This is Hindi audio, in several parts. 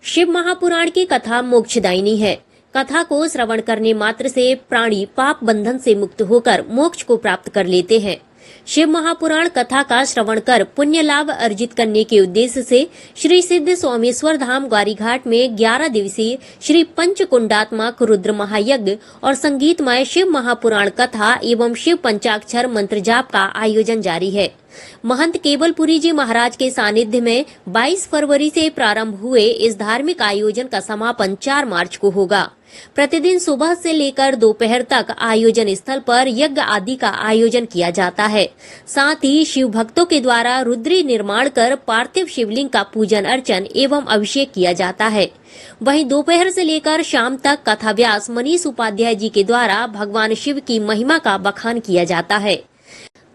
शिव महापुराण की कथा मोक्षदायिनी है। कथा को श्रवण करने मात्र से प्राणी पाप बंधन से मुक्त होकर मोक्ष को प्राप्त कर लेते हैं। शिव महापुराण कथा का श्रवण कर पुण्य लाभ अर्जित करने के उद्देश्य से श्री सिद्ध सोमेश्वर धाम ग्वारीघाट में 11 दिवसीय श्री पंचकुंडात्मक रुद्र महायज्ञ और संगीतमय शिव महापुराण कथा एवं शिव पंचाक्षर मंत्र जाप का आयोजन जारी है। महंत केवलपुरी जी महाराज के सानिध्य में 22 फरवरी से प्रारंभ हुए इस धार्मिक आयोजन का समापन 4 मार्च को होगा। प्रतिदिन सुबह से लेकर दोपहर तक आयोजन स्थल पर यज्ञ आदि का आयोजन किया जाता है। साथ ही शिव भक्तों के द्वारा रुद्री निर्माण कर पार्थिव शिवलिंग का पूजन अर्चन एवं अभिषेक किया जाता है। वहीं दोपहर से लेकर शाम तक कथा व्यास मनीष उपाध्याय जी के द्वारा भगवान शिव की महिमा का बखान किया जाता है।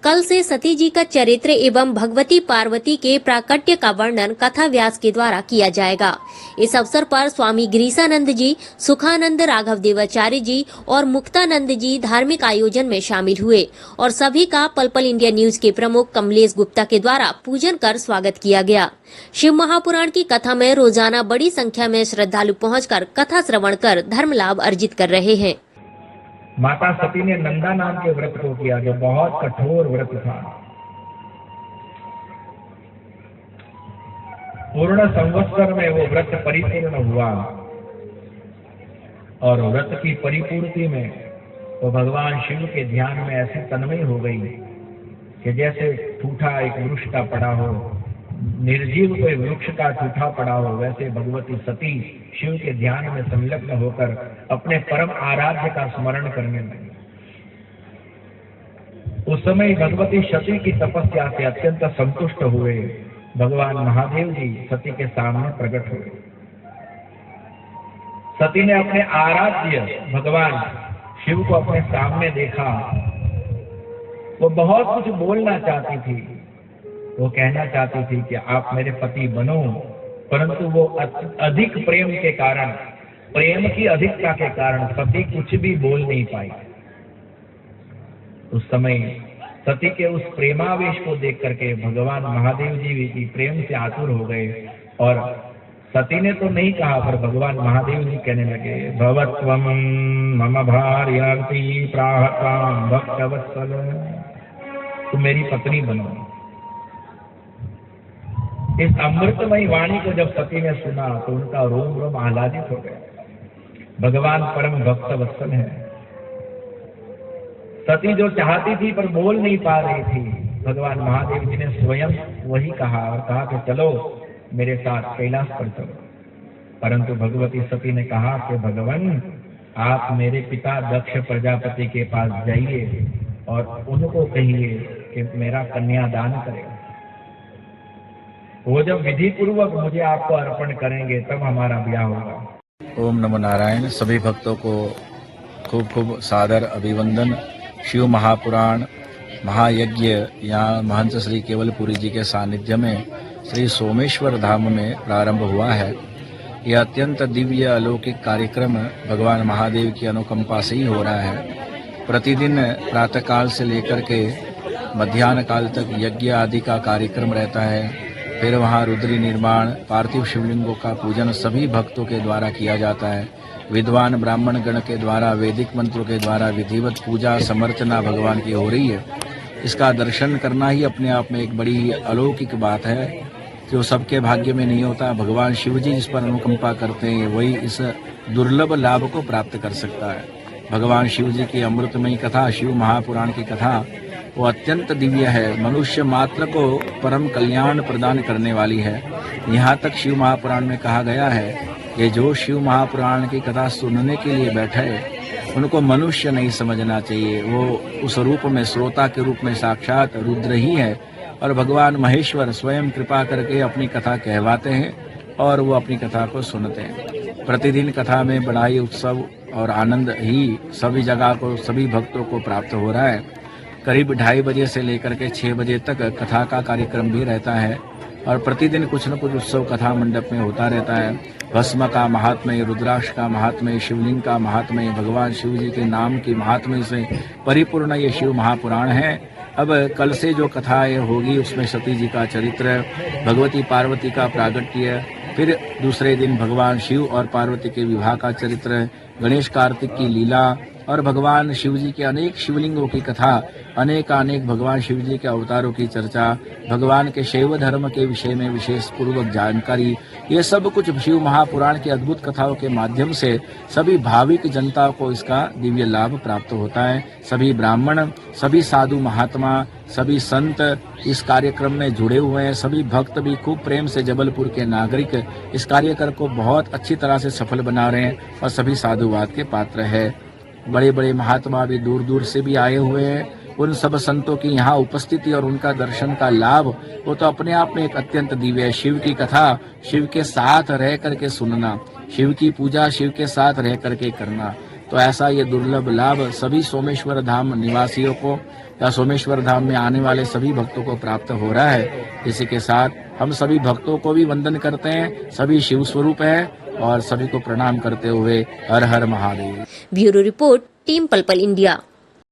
कल से सती जी का चरित्र एवं भगवती पार्वती के प्राकट्य का वर्णन कथा व्यास के द्वारा किया जाएगा। इस अवसर पर स्वामी गिरीशानंद जी, सुखानंद राघव देवाचार्य जी और मुक्तानंद जी धार्मिक आयोजन में शामिल हुए और सभी का पल पल इंडिया न्यूज के प्रमुख कमलेश गुप्ता के द्वारा पूजन कर स्वागत किया गया। शिव महापुराण की कथा में रोजाना बड़ी संख्या में श्रद्धालु पहुंचकर कथा श्रवण कर धर्म लाभ अर्जित कर रहे हैं। माता सती ने नंदा नाम के व्रत को किया जो बहुत कठोर व्रत था। पूर्ण संवत्सर में वो व्रत परिपूर्ण हुआ और व्रत की परिपूर्ति में वो भगवान शिव के ध्यान में ऐसी तन्मय हो गई कि जैसे ठूठा एक वृक्ष का पड़ा हो, निर्जीव कोई वृक्ष का ठूठा पड़ा हो, वैसे भगवती सती शिव के ध्यान में संलग्न होकर अपने परम आराध्य का स्मरण करने लगी। उस समय भगवती सती की तपस्या से अत्यंत संतुष्ट हुए भगवान महादेव जी सती के सामने प्रकट हुए। सती ने अपने आराध्य भगवान शिव को अपने सामने देखा। वो बहुत कुछ बोलना चाहती थी, वो कहना चाहती थी कि आप मेरे पति बनो, परंतु वो अधिक प्रेम के कारण, प्रेम की अधिकता के कारण सती कुछ भी बोल नहीं पाई। उस समय सती के उस प्रेमावेश को देख करके भगवान महादेव जी भी प्रेम से आतुर हो गए और सती ने तो नहीं कहा, पर भगवान महादेव जी कहने लगे, भवत्वम मम भार्यार्ति प्राहतां भक्तवत्सल, तुम मेरी पत्नी बनो। इस अमृतमयी वाणी को जब सती ने सुना तो उनका रोम रोम आह्लादित हो गया। भगवान परम भक्त वत्सल है। सती जो चाहती थी पर बोल नहीं पा रही थी, भगवान महादेव जी ने स्वयं वही कहा और कहा कि चलो मेरे साथ कैलाश पर चलो। परंतु भगवती सती ने कहा कि भगवान आप मेरे पिता दक्ष प्रजापति के पास जाइए और उनको कहिए कि मेरा कन्यादान करें। वो जब विधि पूर्वक मुझे आपको अर्पण करेंगे तब हमारा ब्याह होगा। ओम नमो नारायण। सभी भक्तों को खूब खूब सादर अभिवंदन। शिव महापुराण महायज्ञ यहाँ महंत श्री केवलपुरी जी के सानिध्य में श्री सोमेश्वर धाम में प्रारंभ हुआ है। यह अत्यंत दिव्य अलौकिक कार्यक्रम भगवान महादेव की अनुकंपा से ही हो रहा है। प्रतिदिन प्रातःकाल से लेकर के मध्याह्न काल तक यज्ञ आदि का कार्यक्रम रहता है। फिर वहाँ रुद्री निर्माण, पार्थिव शिवलिंगों का पूजन सभी भक्तों के द्वारा किया जाता है। विद्वान ब्राह्मण गण के द्वारा वैदिक मंत्रों के द्वारा विधिवत पूजा समर्चना भगवान की हो रही है। इसका दर्शन करना ही अपने आप में एक बड़ी अलौकिक बात है कि वो सबके भाग्य में नहीं होता। भगवान शिव जी जिस पर अनुकंपा करते हैं वही इस दुर्लभ लाभ को प्राप्त कर सकता है। भगवान शिव जी की अमृतमयी कथा, शिव महापुराण की कथा वो अत्यंत दिव्य है। मनुष्य मात्र को परम कल्याण प्रदान करने वाली है। यहाँ तक शिव महापुराण में कहा गया है कि जो शिव महापुराण की कथा सुनने के लिए बैठे उनको मनुष्य नहीं समझना चाहिए। वो उस रूप में श्रोता के रूप में साक्षात रुद्र ही है और भगवान महेश्वर स्वयं कृपा करके अपनी कथा कहवाते हैं और वो अपनी कथा को सुनते हैं। प्रतिदिन कथा में बड़ा ही उत्सव और आनंद ही सभी जगह को, सभी भक्तों को प्राप्त हो रहा है। करीब 2:30 बजे से लेकर के 6 बजे तक कथा का कार्यक्रम भी रहता है और प्रतिदिन कुछ न कुछ उत्सव कथा मंडप में होता रहता है। भस्म का महात्म्य, रुद्राक्ष का महात्म्य, शिवलिंग का महात्म्य, भगवान शिव जी के नाम की महात्म्य से परिपूर्ण ये शिव महापुराण है। अब कल से जो कथा होगी उसमें सती जी का चरित्र, भगवती पार्वती का प्रागट्य, फिर दूसरे दिन भगवान शिव और पार्वती के विवाह का चरित्र, गणेश कार्तिक की लीला और भगवान शिव जी के अनेक शिवलिंगों की कथा, अनेक भगवान शिव जी के अवतारों की चर्चा, भगवान के शैव धर्म के विषय में विशेष पूर्वक जानकारी, ये सब कुछ शिव महापुराण की अद्भुत कथाओं के माध्यम से सभी भाविक जनता को इसका दिव्य लाभ प्राप्त होता है। सभी ब्राह्मण, सभी साधु महात्मा, सभी संत इस कार्यक्रम में जुड़े हुए हैं। सभी भक्त भी खूब प्रेम से जबलपुर के नागरिक इस कार्यक्रम को बहुत अच्छी तरह से सफल बना रहे हैं और सभी साधुवाद के पात्र है। बड़े बड़े महात्मा भी दूर दूर से भी आए हुए हैं। उन सब संतों की यहाँ उपस्थिति और उनका दर्शन का लाभ वो तो अपने आप में एक अत्यंत दिव्य है। शिव की कथा शिव के साथ रह करके सुनना, शिव की पूजा शिव के साथ रह करके करना, तो ऐसा ये दुर्लभ लाभ सभी सोमेश्वर धाम निवासियों को या सोमेश्वर धाम में आने वाले सभी भक्तों को प्राप्त हो रहा है। इसी के साथ हम सभी भक्तों को भी वंदन करते हैं। सभी शिव स्वरूप है और सभी को प्रणाम करते हुए हर हर महादेव। ब्यूरो रिपोर्ट, टीम पल पल इंडिया।